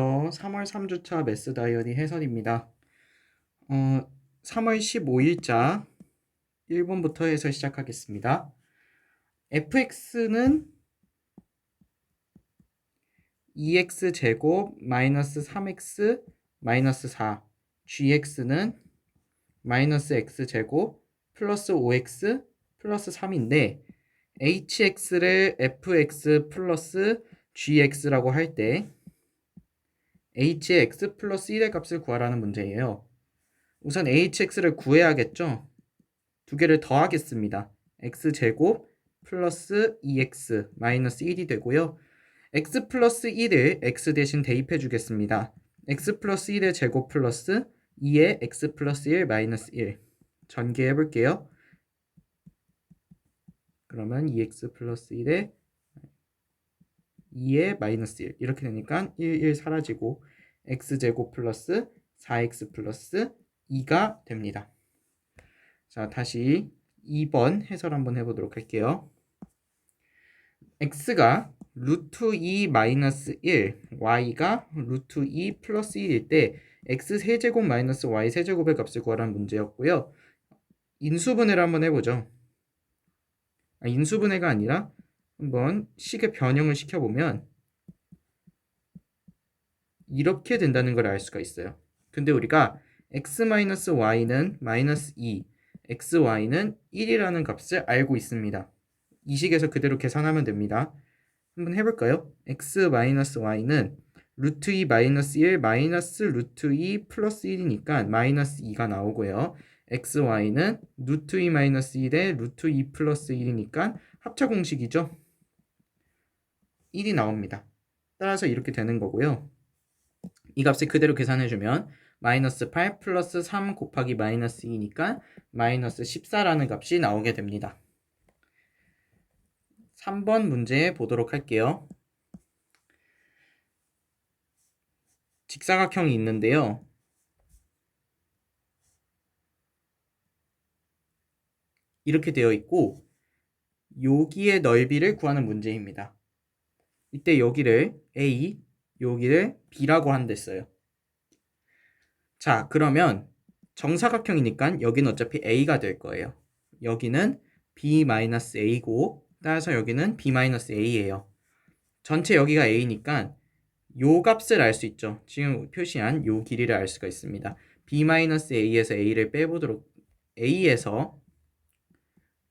3월 3주차 매스 다이어리 해설입니다. 3월 15일자 1번부터 해설 시작하겠습니다. fx는 2x제곱 마이너스 3x 마이너스 4, gx는 마이너스 x제곱 플러스 5x 플러스 3인데 hx를 fx 플러스 gx라고 할 때 h의 x 플러스 1의 값을 구하라는 문제예요. 우선 hx를 구해야겠죠? 두 개를 더하겠습니다. x제곱 플러스 2x 마이너스 1이 되고요. x 플러스 1을 x 대신 대입해 주겠습니다. x 플러스 1의 제곱 플러스 2의 x 플러스 1 마이너스 1 전개해 볼게요. 그러면 2x 플러스 1에 2의 마이너스 1 이렇게 되니까 1 사라지고 x제곱 플러스 4x 플러스 2가 됩니다. 자, 다시 2번 해설 한번 해보도록 할게요. x가 루트 2 마이너스 1, y가 루트 2 플러스 1일 때 x 세제곱 마이너스 y 세제곱의 값을 구하라는 문제였고요. 인수분해를 한번 해보죠. 인수분해가 아니라 한번 식의 변형을 시켜보면 이렇게 된다는 걸 알 수가 있어요. 근데 우리가 x-y는 마이너스 2, xy는 1이라는 값을 알고 있습니다. 이 식에서 그대로 계산하면 됩니다. 한번 해볼까요? x-y는 루트 2 마이너스 1 마이너스 루트 2 플러스 1이니까 마이너스 2가 나오고요. xy는 루트 2 마이너스 1에 루트 2 플러스 1이니까 합차 공식이죠. 1이 나옵니다. 따라서 이렇게 되는 거고요. 이 값을 그대로 계산해주면 마이너스 8 플러스 3 곱하기 마이너스 2니까 마이너스 14라는 값이 나오게 됩니다. 3번 문제 보도록 할게요. 직사각형이 있는데요. 이렇게 되어 있고 여기의 넓이를 구하는 문제입니다. 이때 여기를 A, 여기를 B라고 한댔어요. 자, 그러면 정사각형이니까 여기는 어차피 A가 될 거예요. 여기는 B-A고 따라서 여기는 B-A예요. 전체 여기가 A니까 요 값을 알 수 있죠. 지금 표시한 요 길이를 알 수가 있습니다. B-A에서 A를 빼보도록 A에서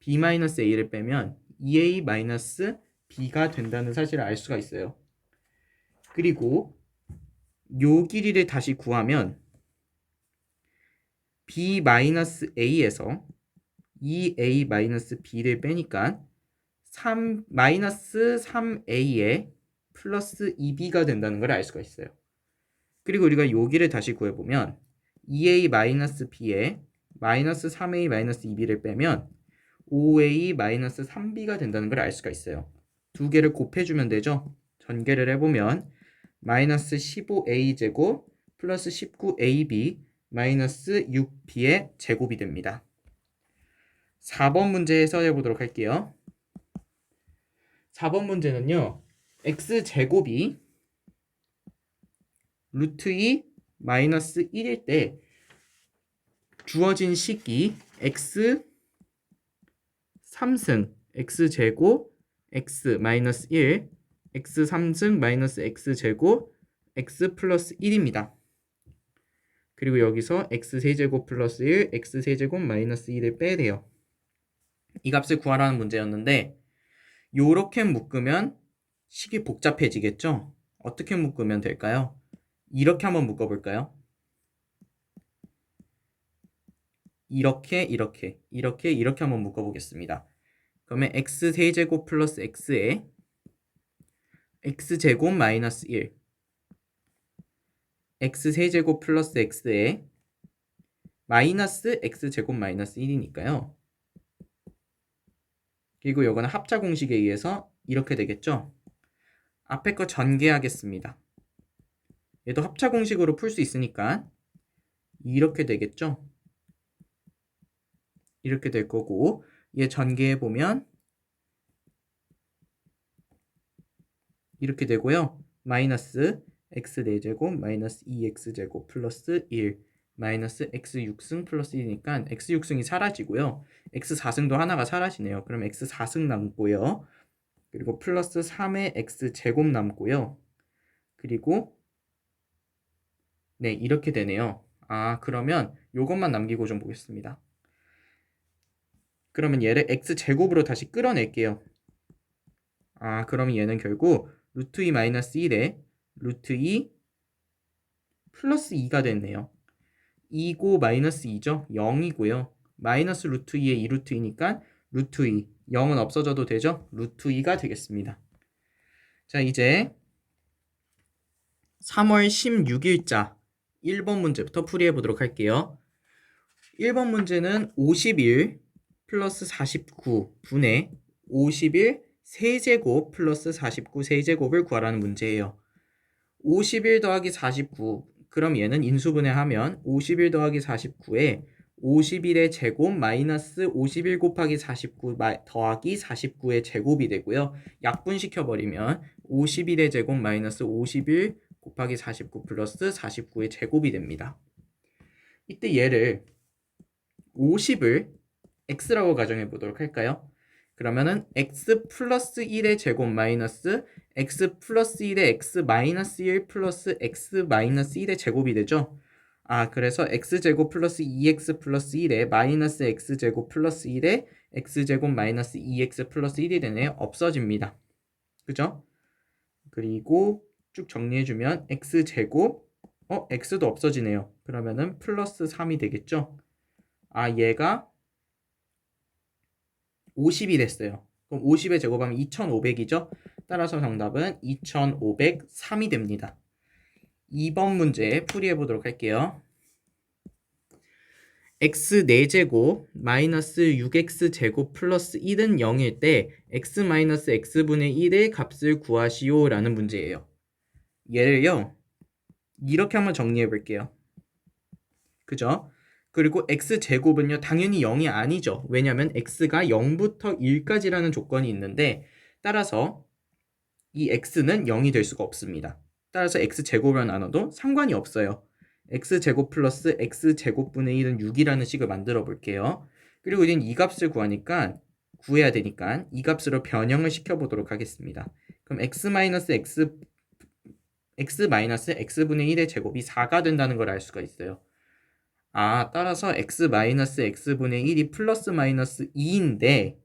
B-A를 빼면 2A-B가 된다는 사실을 알 수가 있어요. 그리고 요 길이를 다시 구하면 B-A에서 2A-B를 빼니까 마이너스 3A에 플러스 2B가 된다는 걸 알 수가 있어요. 그리고 우리가 여기를 다시 구해보면 2A-B에 마이너스 3A-2B를 빼면 5A-3B가 된다는 걸 알 수가 있어요. 두 개를 곱해주면 되죠. 전개를 해보면 마이너스 15A제곱 플러스 19AB 마이너스 6B의 제곱이 됩니다. 4번 문제 해설해 보도록 할게요. 4번 문제는요. x제곱이 루트 2 마이너스 1일 때 주어진 식이 x 3승 x제곱 x 마이너스 1 x 3승 마이너스 x제곱 x 플러스 1입니다. 그리고 여기서 x 세제곱 플러스 1 x 세제곱 마이너스 1을 빼래요. 이 값을 구하라는 문제였는데 요렇게 묶으면 식이 복잡해지겠죠? 어떻게 묶으면 될까요? 이렇게 한번 묶어볼까요? 이렇게 한번 묶어보겠습니다. 그러면 x 세제곱 플러스 x에 x제곱 마이너스 1 x 세제곱 플러스 x에 마이너스 x제곱 마이너스 1이니까요. 그리고 이거는 합차 공식에 의해서 이렇게 되겠죠? 앞에 거 전개하겠습니다. 얘도 합차 공식으로 풀 수 있으니까 이렇게 되겠죠? 이렇게 될 거고 얘 전개해보면 이렇게 되고요. 마이너스 x 4제곱 마이너스 2x제곱 플러스 1 마이너스 x 6승 플러스 1이니까 x 6승이 사라지고요. x 4승도 하나가 사라지네요. 그럼 x 4승 남고요. 그리고 플러스 3의 x제곱 남고요. 그리고 네, 이렇게 되네요. 그러면 요것만 남기고 좀 보겠습니다. 그러면 얘를 x제곱으로 다시 끌어낼게요. 그러면 얘는 결국 루트 2 마이너스 1에 루트 2 플러스 2가 됐네요. 2고 마이너스 2죠? 0이고요. 마이너스 루트 2에 2 루트 2니까 루트 2. 0은 없어져도 되죠? 루트 2가 되겠습니다. 자, 이제 3월 16일자 1번 문제부터 풀이해 보도록 할게요. 1번 문제는 51 플러스 49 분의 51 세제곱 플러스 49 세제곱을 구하라는 문제예요. 51 더하기 49, 그럼 얘는 인수분해하면 51 더하기 49에 51의 제곱 마이너스 51 곱하기 49 더하기 49의 제곱이 되고요. 약분시켜버리면 51의 제곱 마이너스 51 곱하기 49 플러스 49의 제곱이 됩니다. 이때 얘를 50을 x라고 가정해 보도록 할까요? 그러면은 x 플러스 1의 제곱 마이너스 x 플러스 1의 x 마이너스 1 플러스 x 마이너스 1의 제곱이 되죠. 그래서 x제곱 플러스 2x 플러스 1에 마이너스 x제곱 플러스 1에 x제곱 마이너스 2x 플러스 1이 되네요. 없어집니다. 그죠? 그리고 쭉 정리해주면 x제곱 x도 없어지네요. 그러면은 플러스 3이 되겠죠? 얘가 50이 됐어요. 그럼 50의 제곱하면 2500이죠? 따라서 정답은 2503이 됩니다. 2번 문제 풀이해 보도록 할게요. x 4제곱 마이너스 6x제곱 플러스 1은 0일 때 x 마이너스 x분의 1의 값을 구하시오 라는 문제예요. 얘를요 이렇게 한번 정리해 볼게요. 그죠? 그리고 x제곱은요 당연히 0이 아니죠. 왜냐하면 x가 0부터 1까지라는 조건이 있는데 따라서 이 x는 0이 될 수가 없습니다. 따라서 x제곱을 나눠도 상관이 없어요. x제곱 플러스 x제곱분의 1은 6이라는 식을 만들어 볼게요. 그리고 우리는 이 값을 구해야 되니까 이 값으로 변형을 시켜보도록 하겠습니다. 그럼 x 마이너스 x분의 1의 제곱이 4가 된다는 걸 알 수가 있어요. 따라서 x 마이너스 x분의 1이 플러스 마이너스 2인데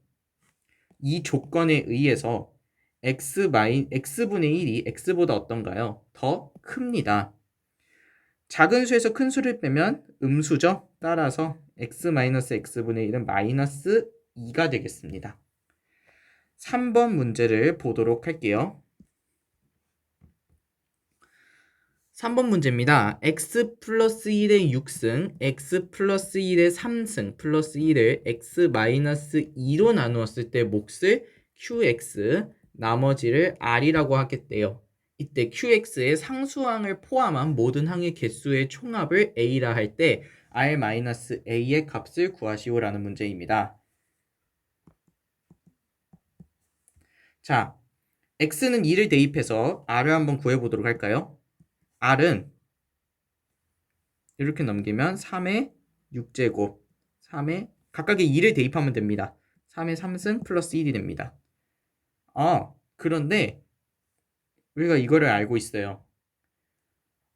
이 조건에 의해서 x분의 1이 x보다 어떤가요? 더 큽니다. 작은 수에서 큰 수를 빼면 음수죠? 따라서 x 마이너스 x분의 1은 마이너스 2가 되겠습니다. 3번 문제를 보도록 할게요. 3번 문제입니다. x 플러스 1의 6승, x 플러스 1의 3승, 플러스 1을 x 마이너스 2로 나누었을 때 몫을 qx, 나머지를 r이라고 하겠대요. 이때 qx의 상수항을 포함한 모든 항의 개수의 총합을 a라 할 때 r 마이너스 a의 값을 구하시오라는 문제입니다. 자, x는 2를 대입해서 r을 한번 구해보도록 할까요? r은 이렇게 넘기면 3의 6제곱 3의 각각의 2를 대입하면 됩니다. 3의 3승 플러스 1이 됩니다. 그런데 우리가 이거를 알고 있어요.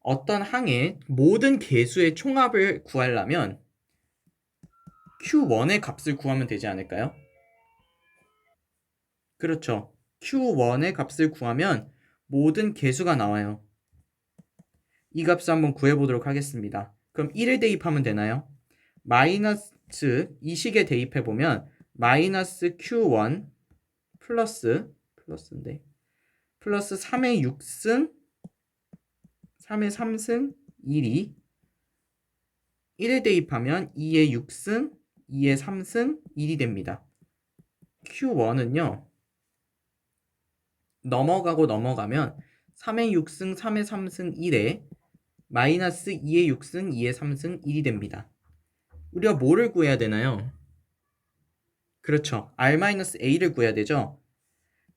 어떤 항의 모든 개수의 총합을 구하려면 Q1의 값을 구하면 되지 않을까요? 그렇죠. Q1의 값을 구하면 모든 개수가 나와요. 이 값을 한번 구해보도록 하겠습니다. 그럼 1을 대입하면 되나요? 마이너스 이 식에 대입해보면 마이너스 Q1 플러스인데 플러스 3의 6승 3의 3승 1이 1을 대입하면 2의 6승 2의 3승 1이 됩니다. Q1은요 넘어가면 3의 6승 3의 3승 1에 마이너스 2의 6승 2의 3승 1이 됩니다. 우리가 뭐를 구해야 되나요? 그렇죠. R-A를 구해야 되죠.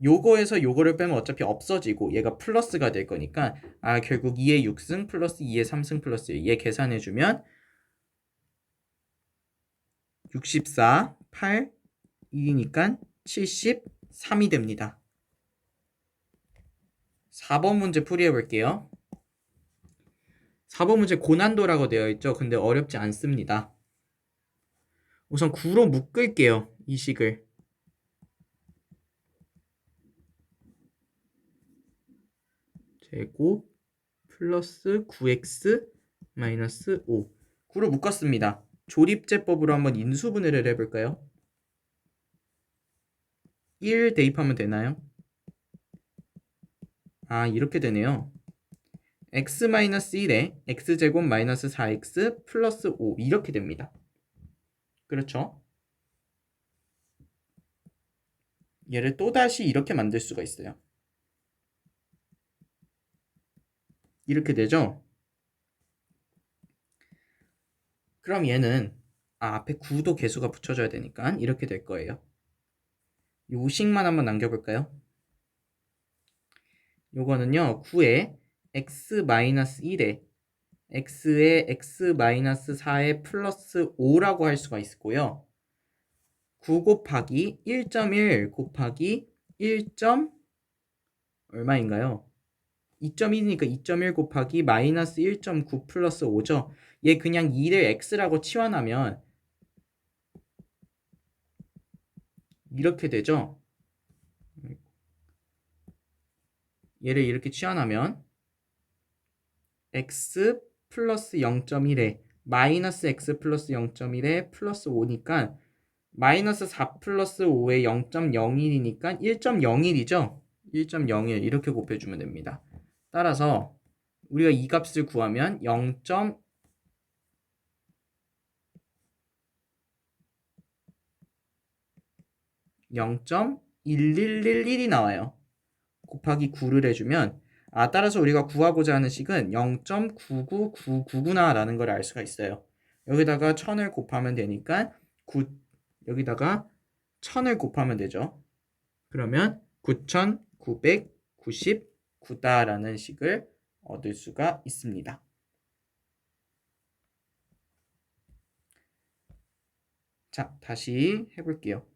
요거에서 요거를 빼면 어차피 없어지고 얘가 플러스가 될 거니까 결국 2의 6승 플러스 2의 3승 플러스 1. 얘 계산해주면 64, 8, 1이니까 73이 됩니다. 4번 문제 풀이해 볼게요. 4번 문제 고난도라고 되어 있죠. 근데 어렵지 않습니다. 우선 9로 묶을게요. 이 식을. 제곱 플러스 9x 마이너스 5. 9로 묶었습니다. 조립제법으로 한번 인수분해를 해볼까요? 1 대입하면 되나요? 이렇게 되네요. x-1에 x제곱 마이너스 4x 플러스 5 이렇게 됩니다. 그렇죠? 얘를 또다시 이렇게 만들 수가 있어요. 이렇게 되죠? 그럼 얘는 앞에 9도 개수가 붙여져야 되니까 이렇게 될 거예요. 요 식만 한번 남겨볼까요? 요거는요 9에 x-1에 x에 x-4에 플러스 5라고 할 수가 있고요. 9 곱하기 1.1 곱하기 1. 얼마인가요? 2.1이니까 2.1 곱하기 마이너스 1.9 플러스 5죠. 얘 그냥 2를 x라고 치환하면 이렇게 되죠. 얘를 이렇게 치환하면 x 플러스 0.1에 마이너스 x 플러스 0.1에 플러스 5니까 마이너스 4 플러스 5에 0.01이니까 1.01이죠. 1.01 이렇게 곱해주면 됩니다. 따라서 우리가 이 값을 구하면 0.1111이 나와요. 곱하기 9를 해주면 따라서 우리가 구하고자 하는 식은 0.99999구나 라는 걸 알 수가 있어요. 여기다가 1000을 곱하면 되니까 여기다가 1000을 곱하면 되죠. 그러면 9999다라는 식을 얻을 수가 있습니다. 자, 다시 해볼게요.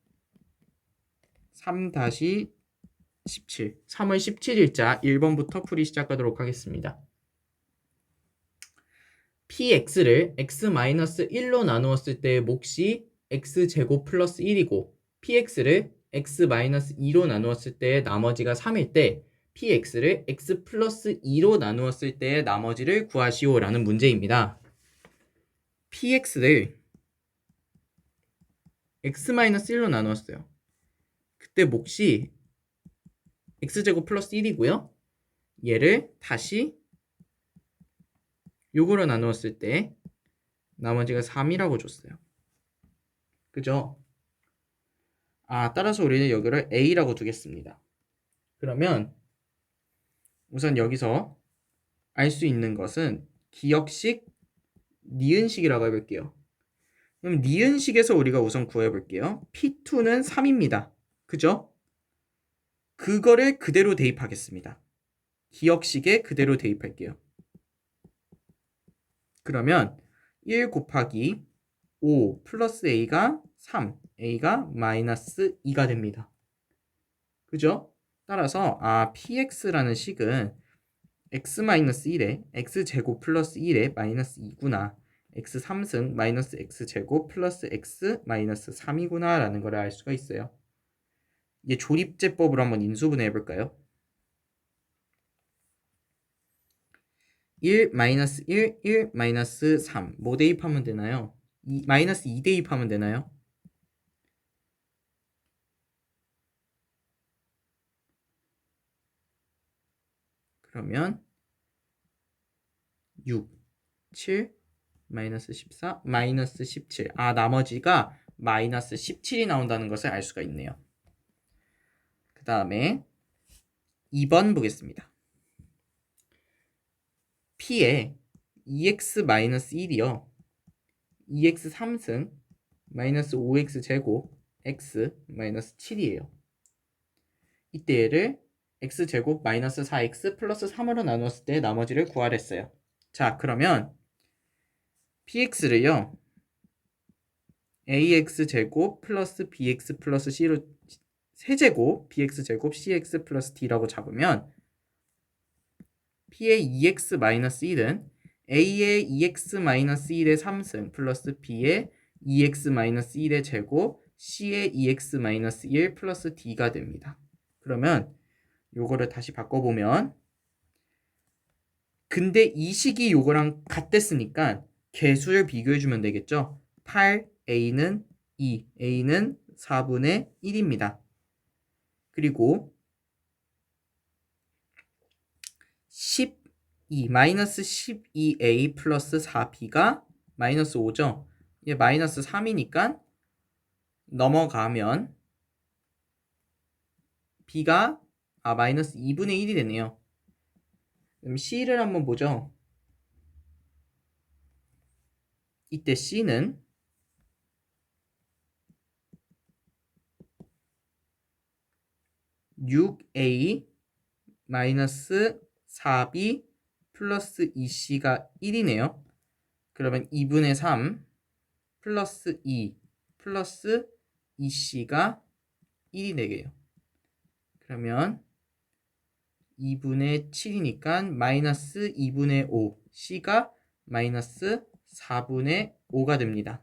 3-17 3월 17일자 1번부터 풀이 시작하도록 하겠습니다. px를 x-1로 나누었을 때의 몫이 x제곱 플러스 1이고 px를 x-2로 나누었을 때의 나머지가 3일 때 px를 x 플러스 2로 나누었을 때의 나머지를 구하시오 라는 문제입니다. px를 x-1로 나누었어요. 그때 몫이 x제곱 플러스 1이고요. 얘를 다시 요거로 나누었을 때 나머지가 3이라고 줬어요. 그죠? 따라서 우리는 여기를 a라고 두겠습니다. 그러면 우선 여기서 알 수 있는 것은 기역식, 니은식이라고 해볼게요. 그럼 니은식에서 우리가 우선 구해볼게요. P2는 3입니다. 그죠? 그거를 그대로 대입하겠습니다. 기역식에 그대로 대입할게요. 그러면 1 곱하기 5 플러스 a가 3, a가 마이너스 2가 됩니다. 그죠? 따라서 px라는 식은 x-1에 x제곱 플러스 1에 마이너스 2구나 x 3승 마이너스 x제곱 플러스 x 마이너스 3이구나 라는 걸 알 수가 있어요. 얘 조립제법으로 한번 인수분해 해볼까요? 1 마이너스 1, 1 마이너스 3 뭐 대입하면 되나요? 마이너스 2 대입하면 되나요? 그러면 6, 7, 마이너스 14, 마이너스 17 나머지가 마이너스 17이 나온다는 것을 알 수가 있네요. 그 다음에 2번 보겠습니다. P에 2x-1이요. 2x 3승 마이너스 5x 제곱 x 마이너스 7이에요. 이때 얘를 x제곱 마이너스 4x 플러스 3으로 나눴을 때 나머지를 구하랬어요. 자, 그러면 px를요 ax제곱 플러스 bx 플러스 c로 세제곱 bx제곱 cx 플러스 d라고 잡으면 p의 2x 마이너스 1은 a의 2x 마이너스 1의 3승 플러스 b의 2x 마이너스 1의 제곱 c의 2x 마이너스 1 플러스 d가 됩니다. 그러면 요거를 다시 바꿔보면 근데 이 식이 요거랑 같댔으니까 개수를 비교해주면 되겠죠. 8, a는 2, a는 4분의 1입니다. 그리고 12, 마이너스 12a 플러스 4b가 마이너스 5죠. 얘 마이너스 3이니까 넘어가면 b가 마이너스 2분의 1이 되네요. 그럼 c를 한번 보죠. 이때 c는 6a 마이너스 4b 플러스 2c가 1이네요. 그러면 2분의 3 플러스 2 플러스 2c가 1이 되게요. 그러면 2분의 7이니까 마이너스 2분의 5 c가 마이너스 4분의 5가 됩니다.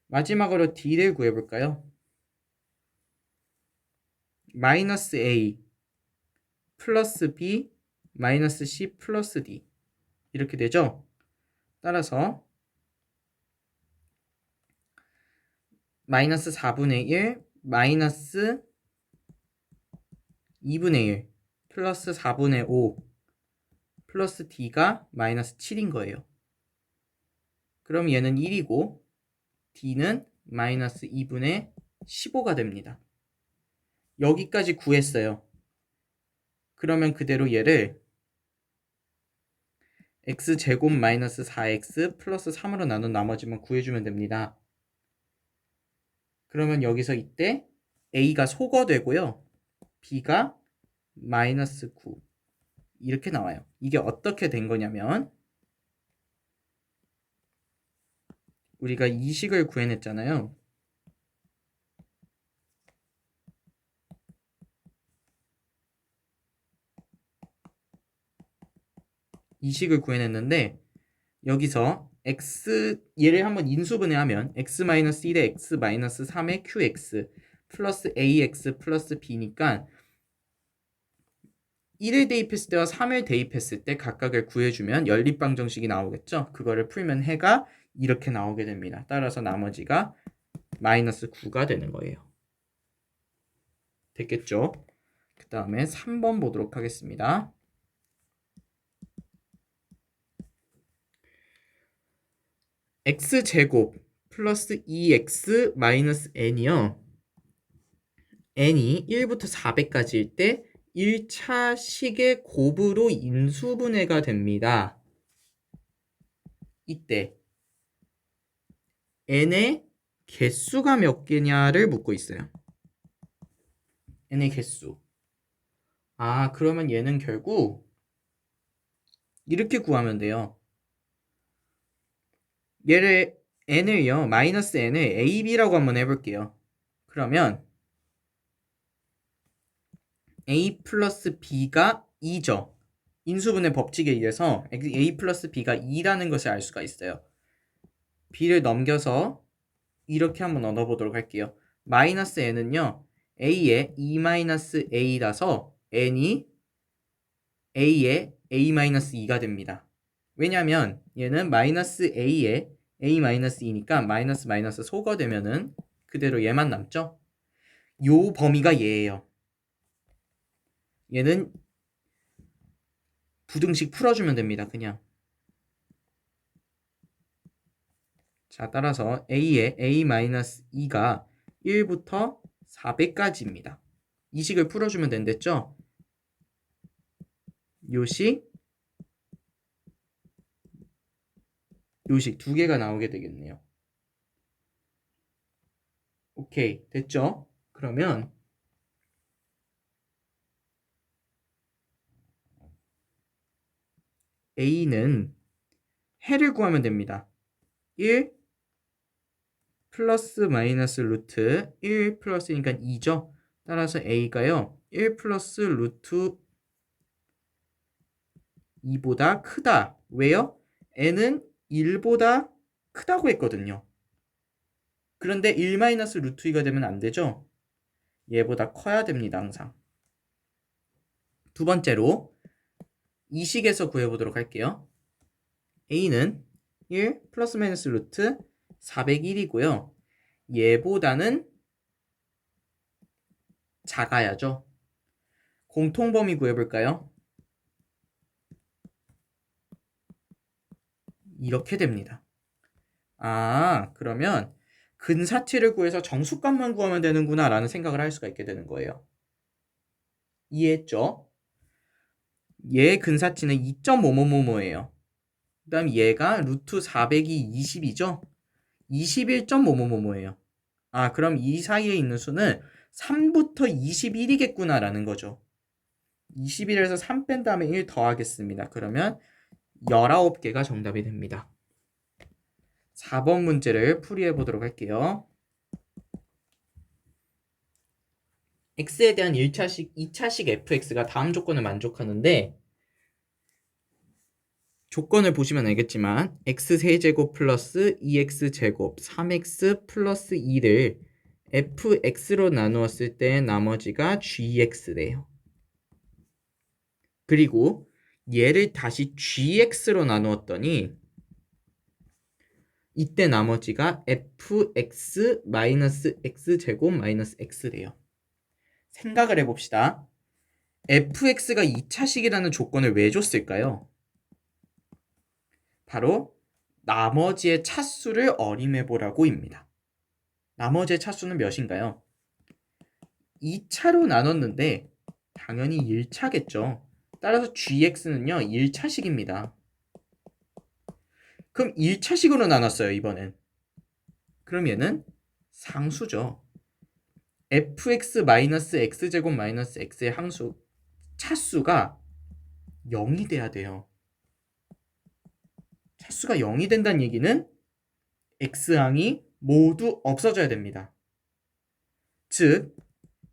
마지막으로 d를 구해볼까요? 마이너스 a 플러스 b 마이너스 c 플러스 d 이렇게 되죠. 따라서 마이너스 4분의 1 마이너스 2분의 1 플러스 4분의 5 플러스 d가 마이너스 7인 거예요. 그럼 얘는 1이고 d는 마이너스 2분의 15가 됩니다. 여기까지 구했어요. 그러면 그대로 얘를 x제곱 마이너스 4x 플러스 3으로 나눈 나머지만 구해주면 됩니다. 그러면 여기서 이때 a가 소거되고요. b가 마이너스 9 이렇게 나와요. 이게 어떻게 된 거냐면 우리가 이 식을 구해냈잖아요. 이 식을 구해냈는데 여기서 x 얘를 한번 인수분해하면 x-1의 x-3의 qx 플러스 ax 플러스 b니까 1을 대입했을 때와 3을 대입했을 때 각각을 구해주면 연립방정식이 나오겠죠. 그거를 풀면 해가 이렇게 나오게 됩니다. 따라서 나머지가 마이너스 9가 되는 거예요. 됐겠죠? 그 다음에 3번 보도록 하겠습니다. x제곱 플러스 2x 마이너스 n이요. n이 1부터 400까지일 때 1차 식의 곱으로 인수분해가 됩니다. 이때 n의 개수가 몇 개냐를 묻고 있어요. n의 개수. 그러면 얘는 결국 이렇게 구하면 돼요. 얘를 n을요, 마이너스 n을 ab라고 한번 해볼게요. 그러면 a 플러스 b가 2죠. 인수분해 법칙에 의해서 a 플러스 b가 2라는 것을 알 수가 있어요. b를 넘겨서 이렇게 한번 얻어보도록 할게요. 마이너스 n은요, a의 2 마이너스 a라서 n이 a의 a 마이너스 2가 됩니다. 왜냐면 얘는 마이너스 a의 a 마이너스 2니까 마이너스 마이너스 소거되면은 그대로 얘만 남죠. 요 범위가 얘예요. 얘는 부등식 풀어주면 됩니다. 그냥. 자, 따라서 a의 a-2가 1부터 400까지입니다. 이 식을 풀어주면 된댔죠? 요식 두 개가 나오게 되겠네요. 오케이, 됐죠? 그러면 a는 해를 구하면 됩니다. 1 플러스 마이너스 루트 1 플러스니까 2죠. 따라서 a가요 1 플러스 루트 2보다 크다. 왜요? n은 1보다 크다고 했거든요. 그런데 1 마이너스 루트 2가 되면 안 되죠. 얘보다 커야 됩니다. 항상. 두 번째로 이 식에서 구해보도록 할게요. a는 1 플러스 마이너스 루트 401이고요. 얘보다는 작아야죠. 공통범위 구해볼까요? 이렇게 됩니다. 아, 그러면 근사치를 구해서 정수값만 구하면 되는구나 라는 생각을 할 수가 있게 되는 거예요. 이해했죠? 얘의 근사치는 2.5뭐뭐뭐예요. 그 다음 얘가 루트 400이 20이죠? 21.5뭐뭐뭐예요. 아, 그럼 이 사이에 있는 수는 3부터 21이겠구나 라는 거죠. 21에서 3 뺀 다음에 1 더하겠습니다. 그러면 19개가 정답이 됩니다. 4번 문제를 풀이해 보도록 할게요. x에 대한 1차식, 2차식 fx가 다음 조건을 만족하는데 조건을 보시면 알겠지만 x세제곱 플러스 2x제곱 3x 플러스 2를 fx로 나누었을 때 나머지가 gx래요. 그리고 얘를 다시 gx로 나누었더니 이때 나머지가 fx 마이너스 x제곱 마이너스 x래요. 생각을 해봅시다. fx가 2차식이라는 조건을 왜 줬을까요? 바로 나머지의 차수를 어림해보라고 입니다. 나머지의 차수는 몇인가요? 2차로 나눴는데 당연히 1차겠죠. 따라서 gx는요 1차식입니다. 그럼 1차식으로 나눴어요 이번엔. 그럼 얘는 상수죠. fx 마이너스 x제곱 마이너스 x의 항수 차수가 0이 돼야 돼요. 차수가 0이 된다는 얘기는 x항이 모두 없어져야 됩니다. 즉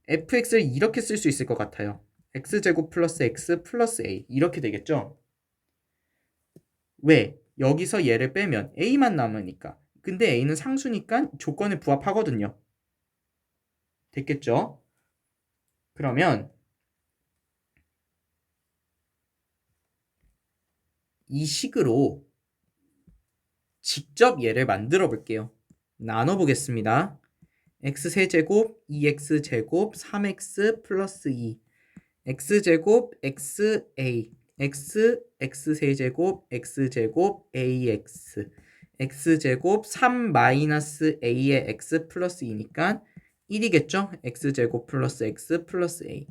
fx를 이렇게 쓸 수 있을 것 같아요. x제곱 플러스 x 플러스 a 이렇게 되겠죠? 왜? 여기서 얘를 빼면 a만 남으니까. 근데 a는 상수니까 조건에 부합하거든요. 됐겠죠? 그러면 이 식으로 직접 얘를 만들어 볼게요. 나눠 보겠습니다. x세제곱 2x제곱 3x 플러스 2 x제곱 xa x세제곱 x제곱 ax x제곱 3 마이너스 a의 x 플러스 2니까 1이겠죠? x제곱 플러스 x 플러스 a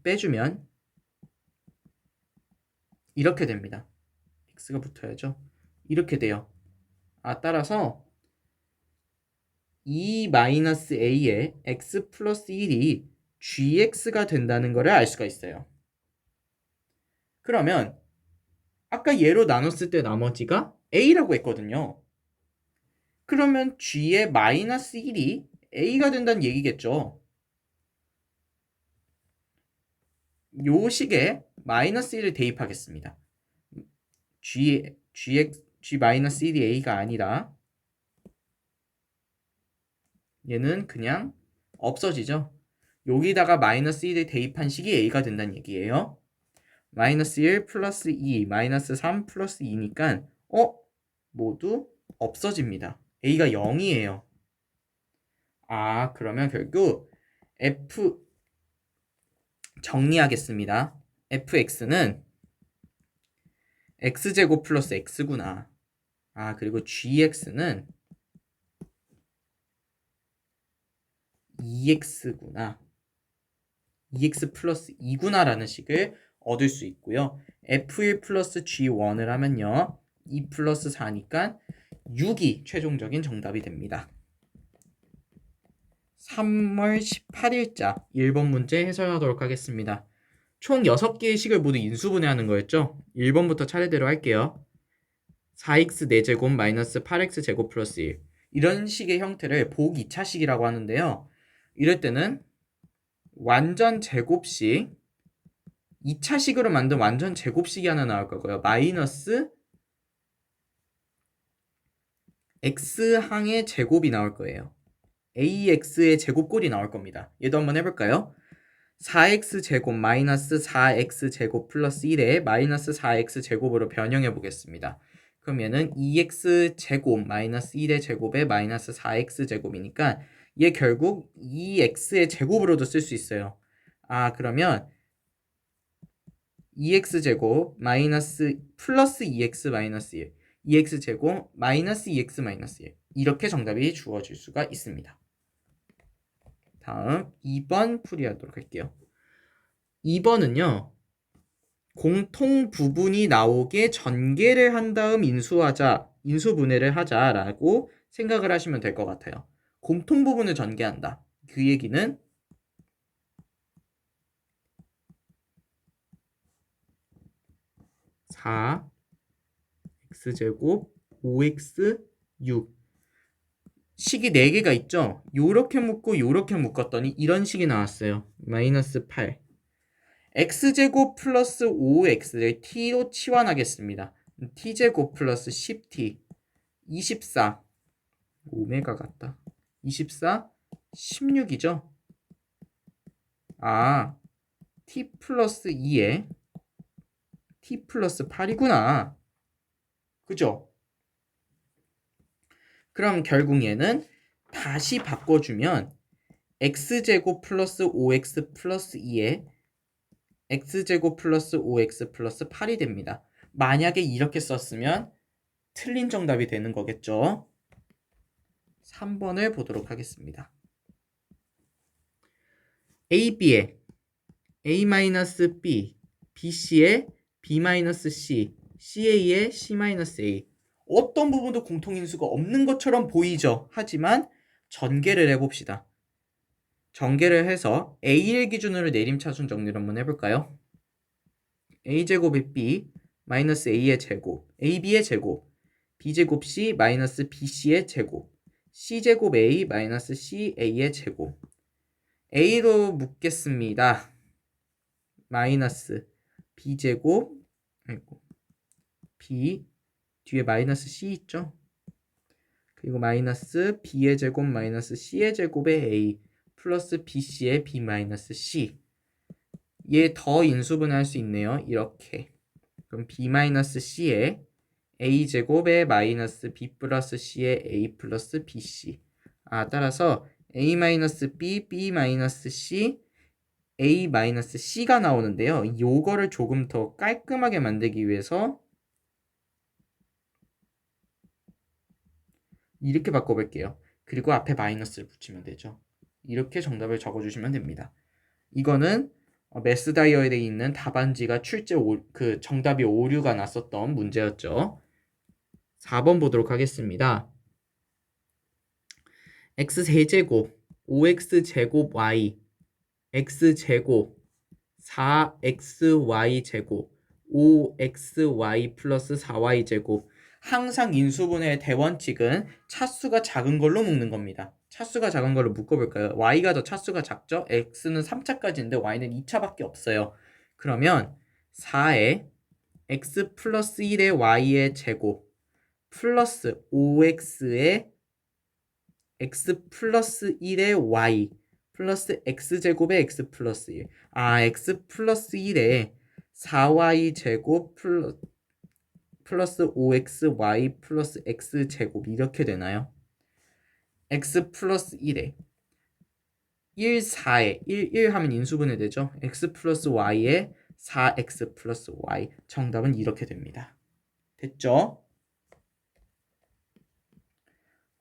빼주면 이렇게 됩니다. x가 붙어야죠. 이렇게 돼요. 따라서 2 마이너스 a의 x 플러스 1이 gx가 된다는 것을 알 수가 있어요. 그러면 아까 얘로 나눴을 때 나머지가 a라고 했거든요. 그러면 g의 마이너스 1이 a가 된다는 얘기겠죠. 요 식에 마이너스 1을 대입하겠습니다. g 마이너스 1이 a가 아니라 얘는 그냥 없어지죠. 여기다가 마이너스 1을 대입한 식이 a가 된다는 얘기예요. 마이너스 1 플러스 2 마이너스 3 플러스 2니까 모두 없어집니다. a가 0이에요. 그러면 결국 f 정리하겠습니다. fx는 x제곱 플러스 x구나. 그리고 gx는 2x구나. 2x 플러스 2구나 라는 식을 얻을 수 있고요. f1 플러스 g1을 하면요. 2 플러스 4니까 6이 최종적인 정답이 됩니다. 3월 18일자 1번 문제 해설하도록 하겠습니다. 총 6개의 식을 모두 인수분해하는 거였죠. 1번부터 차례대로 할게요. 4x 4제곱 마이너스 8x 제곱 플러스 1. 이런 식의 형태를 복 2차식이라고 하는데요. 이럴 때는 완전 제곱식, 2차식으로 만든 완전 제곱식이 하나 나올 거고요. 마이너스 x항의 제곱이 나올 거예요. ax의 제곱꼴이 나올 겁니다. 얘도 한번 해볼까요? 4x제곱 마이너스 4x제곱 플러스 1에 마이너스 4x제곱으로 변형해 보겠습니다. 그럼 얘는 2x제곱 마이너스 1의 제곱에 마이너스 4x제곱이니까 얘 결국 2x의 제곱으로도 쓸 수 있어요. 그러면 2x제곱 마이너스 플러스 2x 마이너스 1 2x제곱 마이너스 2x 마이너스 1 이렇게 정답이 주어질 수가 있습니다. 다음 2번 풀이하도록 할게요. 2번은요. 공통 부분이 나오게 전개를 한 다음 인수분해를 하자라고 생각을 하시면 될 것 같아요. 공통 부분을 전개한다. 그 얘기는 4x제곱 5x6 식이 4개가 있죠? 요렇게 묶고 요렇게 묶었더니 이런 식이 나왔어요. 마이너스 8 x제곱 플러스 5x를 t로 치환하겠습니다. t제곱 플러스 10t 24 오메가 같다. 24 16이죠? t 플러스 2에 t 플러스 8이구나. 그죠? 그럼 결국 얘는 다시 바꿔주면 x제곱 플러스 5x 플러스 2에 x제곱 플러스 5x 플러스 8이 됩니다. 만약에 이렇게 썼으면 틀린 정답이 되는 거겠죠. 3번을 보도록 하겠습니다. AB에 A-B, BC에 B-C, CA에 C-A 어떤 부분도 공통인수가 없는 것처럼 보이죠. 하지만 전개를 해봅시다. 전개를 해서 A1 기준으로 내림차순 정리를 한번 해볼까요? A제곱의 B 마이너스 A의 제곱 AB의 제곱 B제곱 C 마이너스 BC의 제곱 C제곱 A 마이너스 CA의 제곱 A로 묶겠습니다. 마이너스 B제곱 B 뒤에 마이너스 C 있죠? 그리고 마이너스 B의 제곱 마이너스 C의 제곱의 A 플러스 BC의 B 마이너스 C 얘 더 인수분해할 수 있네요. 이렇게 그럼 B 마이너스 C에 A 제곱에 마이너스 B 플러스 C에 A 플러스 BC 따라서 A 마이너스 B, B 마이너스 C, A 마이너스 C가 나오는데요. 요거를 조금 더 깔끔하게 만들기 위해서 이렇게 바꿔볼게요. 그리고 앞에 마이너스를 붙이면 되죠. 이렇게 정답을 적어주시면 됩니다. 이거는 매스 다이어리에 있는 답안지가 정답이 오류가 났었던 문제였죠. 4번 보도록 하겠습니다. x3제곱 5x제곱 y x제곱 4xy제곱 5xy 플러스 4y제곱 항상 인수분해의 대원칙은 차수가 작은 걸로 묶는 겁니다. 차수가 작은 걸로 묶어볼까요? y가 더 차수가 작죠? x는 3차까지인데 y는 2차밖에 없어요. 그러면 4에 x 플러스 1의 y의 제곱 플러스 5x의 x 플러스 1의 y 플러스 x제곱의 x 플러스 1 x 플러스 1에 4y 제곱 플러스 5xy 플러스 x제곱 이렇게 되나요? x 플러스 1에 1, 4에 1 하면 인수분해 되죠? x 플러스 y에 4x 플러스 y 정답은 이렇게 됩니다. 됐죠?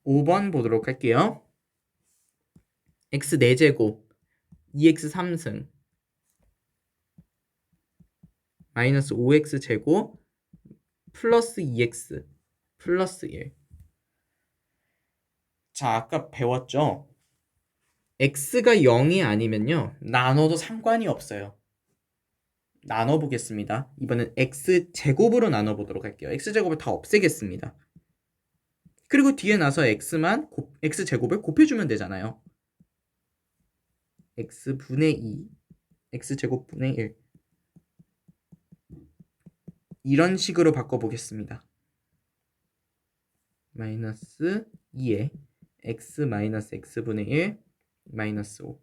5번 보도록 할게요. x 4제곱 2x 3승 마이너스 5x 제곱 플러스 2x 플러스 1 자, 아까 배웠죠? x가 0이 아니면요 나눠도 상관이 없어요. 나눠보겠습니다. 이번엔 x제곱으로 나눠보도록 할게요. x제곱을 다 없애겠습니다. 그리고 뒤에 나서 x제곱을 곱해주면 되잖아요. x분의 2, x제곱분의 1 이런 식으로 바꿔보겠습니다. 마이너스 2에 x 마이너스 x분의 1 마이너스 5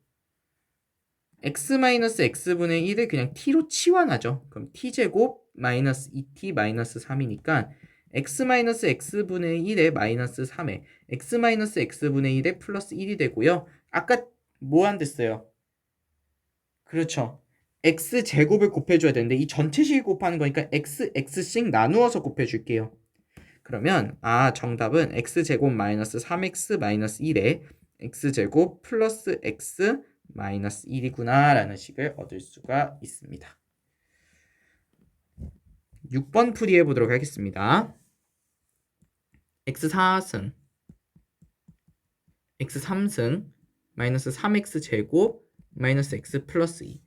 x 마이너스 x분의 1을 그냥 t로 치환하죠. 그럼 t제곱 마이너스 2t 마이너스 3이니까 x 마이너스 x분의 1에 마이너스 3에 x 마이너스 x분의 1에 플러스 1이 되고요. 아까 뭐 안 됐어요? 그렇죠. x제곱을 곱해줘야 되는데 이 전체식을 곱하는 거니까 x씩 나누어서 곱해줄게요. 그러면 정답은 x제곱 마이너스 3x 마이너스 1에 x제곱 플러스 x 마이너스 1이구나 라는 식을 얻을 수가 있습니다. 6번 풀이해 보도록 하겠습니다. x4승 x3승 마이너스 3x제곱 마이너스 x 플러스 2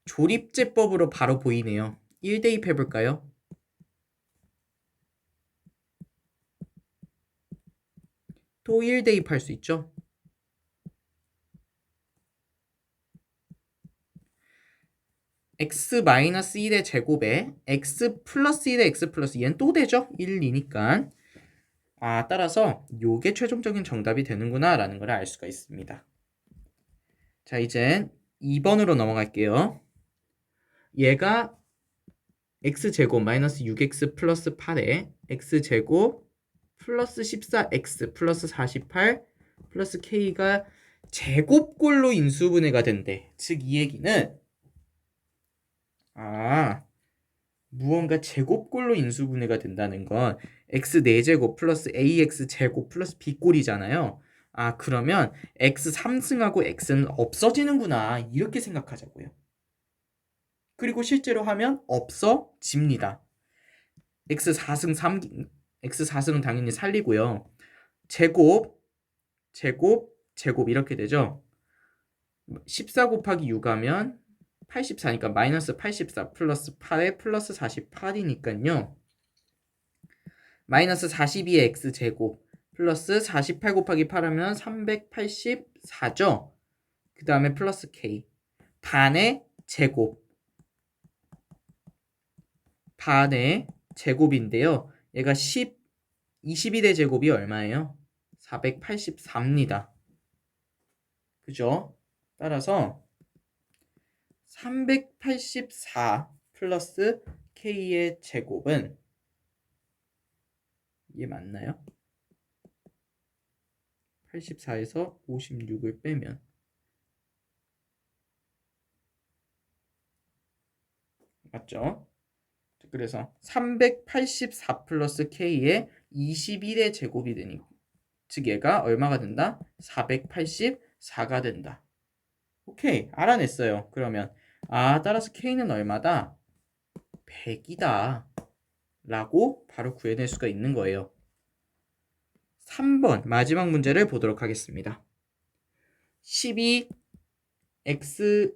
조립제법으로 바로 보이네요. 1대입 해볼까요? 또 1대입 할 수 있죠? x 마이너스 1의 제곱에 x 플러스 1의 x 플러스 2는 또 되죠? 1, 2니까 따라서 요게 최종적인 정답이 되는구나 라는 걸 알 수가 있습니다. 자, 이제 2번으로 넘어갈게요. 얘가 x제곱 마이너스 6x 플러스 8에 x제곱 플러스 14x 플러스 48 플러스 k가 제곱꼴로 인수분해가 된대. 즉 이 얘기는 무언가 제곱꼴로 인수분해가 된다는 건 x 4제곱 플러스 ax 제곱 플러스 b꼴이잖아요. 그러면 x 3승하고 x는 없어지는구나 이렇게 생각하자고요. 그리고 실제로 하면 없어집니다. x 4승은 당연히 살리고요. 제곱 이렇게 되죠. 14 곱하기 6 하면 84니까 마이너스 84 플러스 8에 플러스 48이니까요. 마이너스 42의 x제곱 플러스 48 곱하기 8 하면 384죠. 그 다음에 플러스 k 반의 제곱인데요. 얘가 21의 제곱이 얼마예요? 484입니다. 그죠? 따라서 384 플러스 k의 제곱은 이게 맞나요? 84에서 56을 빼면 맞죠? 그래서 384 플러스 k의 21의 제곱이 되니 즉 얘가 얼마가 된다? 484가 된다. 오케이, 알아냈어요. 그러면 따라서 k는 얼마다? 100이다 라고 바로 구해낼 수가 있는 거예요. 3번 마지막 문제를 보도록 하겠습니다. 12x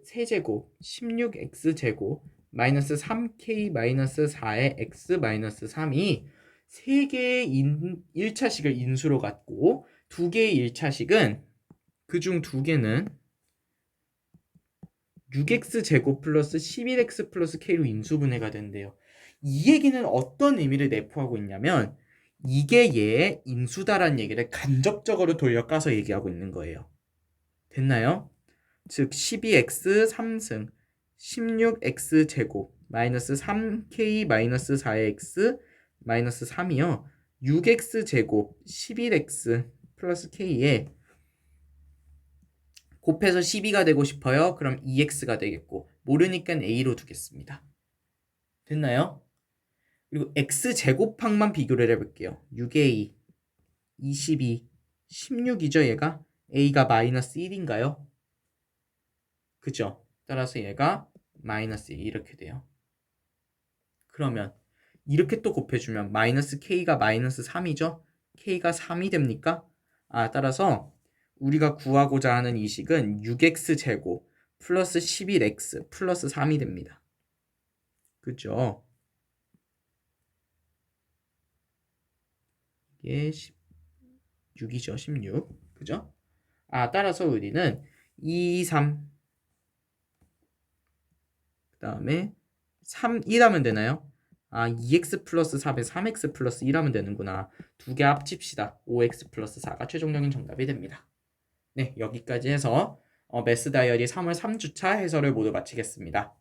세제곱 16x제곱 마이너스 3k 마이너스 4의 x 마이너스 3이 3개의 1차식을 인수로 갖고 2개의 1차식은 그중 2개는 6x제곱 플러스 11x 플러스 k로 인수분해가 된대요. 이 얘기는 어떤 의미를 내포하고 있냐면 이게 얘의 인수다라는 얘기를 간접적으로 돌려까서 얘기하고 있는 거예요. 됐나요? 즉 12x 3승 16x제곱 마이너스 3k 마이너스 4x 마이너스 3이요. 6x제곱 11x 플러스 k에 곱해서 12가 되고 싶어요. 그럼 2x가 되겠고 모르니까 a로 두겠습니다. 됐나요? 그리고 x제곱항만 비교를 해볼게요. 6a 22 16이죠 얘가? a가 마이너스 1인가요? 그죠? 따라서 얘가 마이너스 1 이렇게 돼요. 그러면 이렇게 또 곱해주면 마이너스 k가 마이너스 3이죠? k가 3이 됩니까? 따라서 우리가 구하고자 하는 이 식은 6x제곱 플러스 11x 플러스 3이 됩니다. 그죠? 이게 16이죠. 16. 그죠? 따라서 우리는 2, 3, 그 다음에 3, 1하면 되나요? 2x 플러스 4에 3x 플러스 1하면 되는구나. 두 개 합칩시다. 5x 플러스 4가 최종적인 정답이 됩니다. 네, 여기까지 해서 메스 다이어리 3월 3주차 해설을 모두 마치겠습니다.